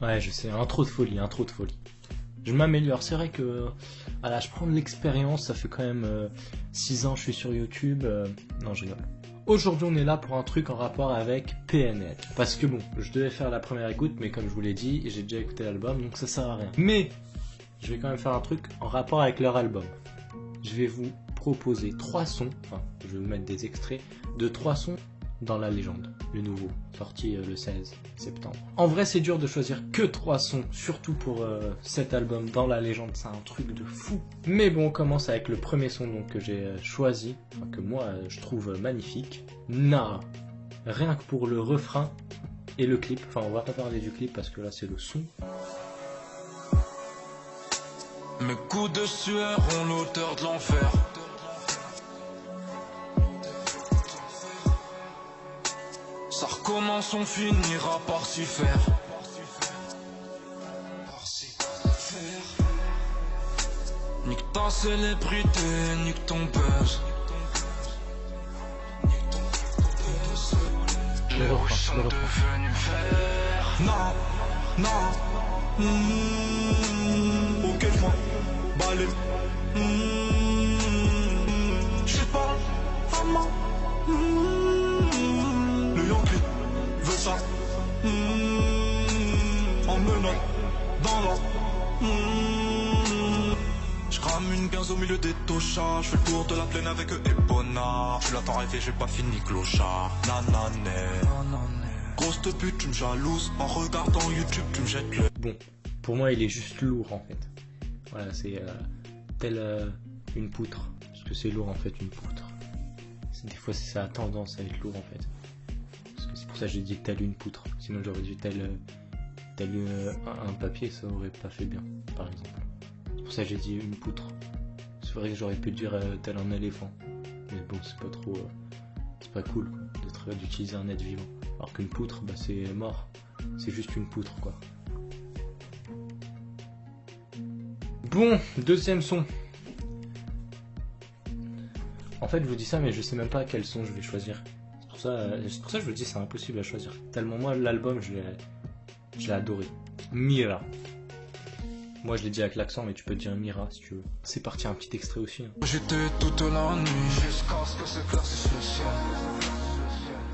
Ouais, je sais, un trop de folie, un trop de folie. Je m'améliore, c'est vrai que voilà, je prends de l'expérience, ça fait quand même 6 ans que je suis sur YouTube. Non, je rigole. Aujourd'hui, on est là pour un truc en rapport avec PNL. Parce que bon, je devais faire la première écoute, mais comme je vous l'ai dit, j'ai déjà écouté l'album, donc ça sert à rien. Mais je vais quand même faire un truc en rapport avec leur album. Je vais vous proposer 3 sons, enfin, je vais vous mettre des extraits de 3 sons dans La Légende, le nouveau, sorti le 16 septembre. En vrai, c'est dur de choisir que 3 sons, surtout pour cet album Dans La Légende, c'est un truc de fou. Mais bon, on commence avec le premier son donc, que j'ai choisi, enfin, que moi je trouve magnifique, Nara. Rien que pour le refrain et le clip, enfin on va pas parler du clip parce que là c'est le son. Mes coups de sueur ont l'odeur de l'enfer. Ça recommence, on finira par s'y faire. Nique ta célébrité, nique ton buzz. Les rouges sont devenus verts. Non, ok, je m'en balai. J'sais pas, maman. Le Yankee veut ça. En menant dans l'or. J'rame une 15 au milieu des tochards. J'fais le tour de la plaine avec eux et Bonnard. Je l'attends rêver, j'ai pas fini clochard. Nanané. Grosse de pute, tu me jalouses. En regardant YouTube, tu me jettes le. Bon, pour moi il est juste lourd en fait. Voilà, c'est tel une poutre. Parce que c'est lourd en fait, une poutre. Des fois ça a tendance à être lourd en fait. Parce que c'est pour ça que j'ai dit tel une poutre. Sinon j'aurais dit tel un papier, ça aurait pas fait bien, par exemple. C'est pour ça que j'ai dit une poutre. C'est vrai que j'aurais pu dire tel un éléphant. Mais bon, c'est pas trop. C'est pas cool quoi, d'utiliser un être vivant. Alors qu'une poutre, bah c'est mort. C'est juste une poutre quoi. Bon, deuxième son. En fait, je vous dis ça, mais je sais même pas quel son je vais choisir. C'est pour ça que je vous dis c'est impossible à choisir. Tellement moi, l'album, je l'ai adoré. Mira. Moi, je l'ai dit avec l'accent, mais tu peux dire Mira si tu veux. C'est parti, un petit extrait aussi. Hein. J'étais toute la nuit jusqu'à ce que s'éclaircisse le ciel.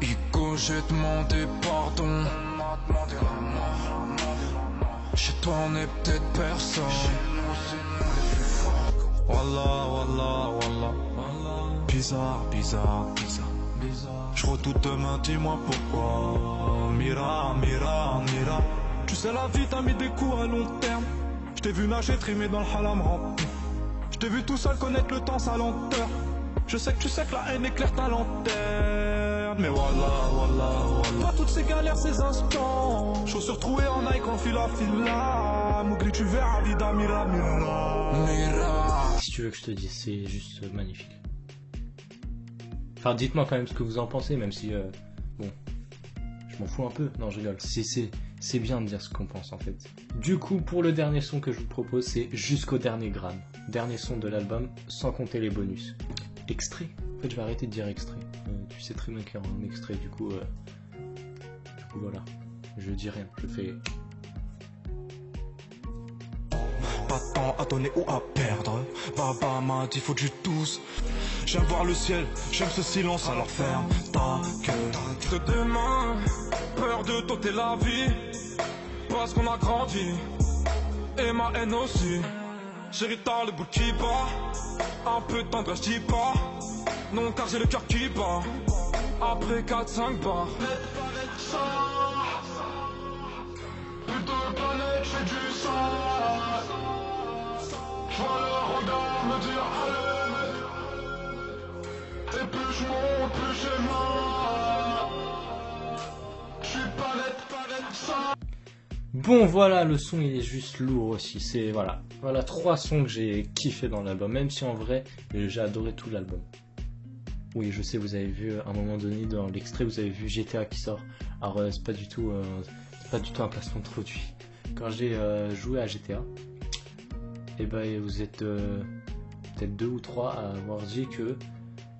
Ico, j'ai demandé pardon. On m'a demandé la mort. Chez toi, on est peut-être personne. Wallah, wallah, wallah. Bizarre. Je redoute demain, dis-moi pourquoi. Mira. Tu sais, la vie t'a mis des coups à long terme. Je t'ai vu nager, trimer dans le halam ramp. Je t'ai vu tout seul connaître le temps, sa lenteur. Je sais que tu sais que la haine éclaire ta lanterne. Mais wallah. Pas toutes ces galères, ces instants. Chaussures trouées en Nike en fila. Mougli, tu verras, vida, mira. Si tu veux que je te dise, c'est juste magnifique. Enfin, dites-moi quand même ce que vous en pensez, même si, bon, je m'en fous un peu. Non, je rigole. C'est bien de dire ce qu'on pense en fait. Du coup, pour le dernier son que je vous propose, c'est Jusqu'au dernier gramme. Dernier son de l'album, sans compter les bonus. Extrait. En fait, je vais arrêter de dire extrait. Tu sais très bien qu'il y a un extrait, du coup, voilà. Je dis rien, je fais... Pas de temps à donner ou à perdre. Baba m'a dit faut du tous. J'aime voir le ciel, j'aime ce silence, alors ferme ta gueule. De demain, peur de tenter la vie. Parce qu'on a grandi, et ma haine aussi. Chérie, t'as le bout qui bat. Un peu de tendresse, je dis pas. Non, car j'ai le cœur qui bat. Après 4-5 bars. Plutôt planète, je fais du sang. Je vois le regard me dire allez. Et plus je monte, plus j'ai mal. Je suis pas net, ça. Bon, voilà, le son il est juste lourd aussi. C'est voilà 3 sons que j'ai kiffé dans l'album, même si en vrai j'ai adoré tout l'album. Oui, je sais, vous avez vu à un moment donné dans l'extrait, vous avez vu GTA qui sort. Alors c'est pas du tout un placement de produit. Quand j'ai joué à GTA, et ben vous êtes peut-être 2 ou 3 à avoir dit que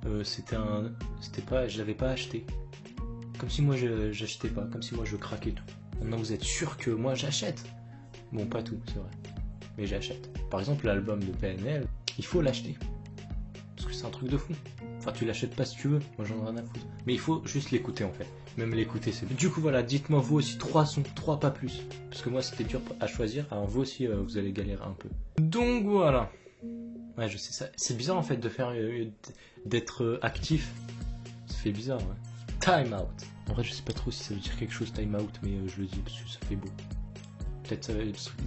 je l'avais pas acheté. Comme si moi j'achetais pas, comme si moi je craquais tout. Maintenant vous êtes sûr que moi j'achète. Bon, pas tout, c'est vrai. Mais j'achète. Par exemple, l'album de PNL, il faut l'acheter. Parce que c'est un truc de fou. Enfin, tu l'achètes pas si tu veux. Moi, j'en ai rien à foutre. Mais il faut juste l'écouter, en fait. Même l'écouter, c'est bien. Du coup, voilà, dites-moi vous aussi 3 sons, 3 pas plus. Parce que moi, c'était dur à choisir. Alors, vous aussi, vous allez galérer un peu. Donc, voilà. Ouais, je sais ça. C'est bizarre, en fait, de faire... d'être actif. Ça fait bizarre, ouais. Time out. En vrai, je sais pas trop si ça veut dire quelque chose, time out, mais je le dis parce que ça fait beau. Peut-être,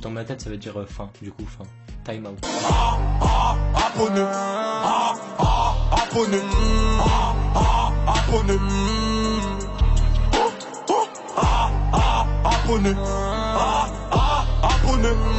dans ma tête, ça veut dire fin. Du coup, fin. Time out. Abonné, abonné, abonné, abonné, abonné.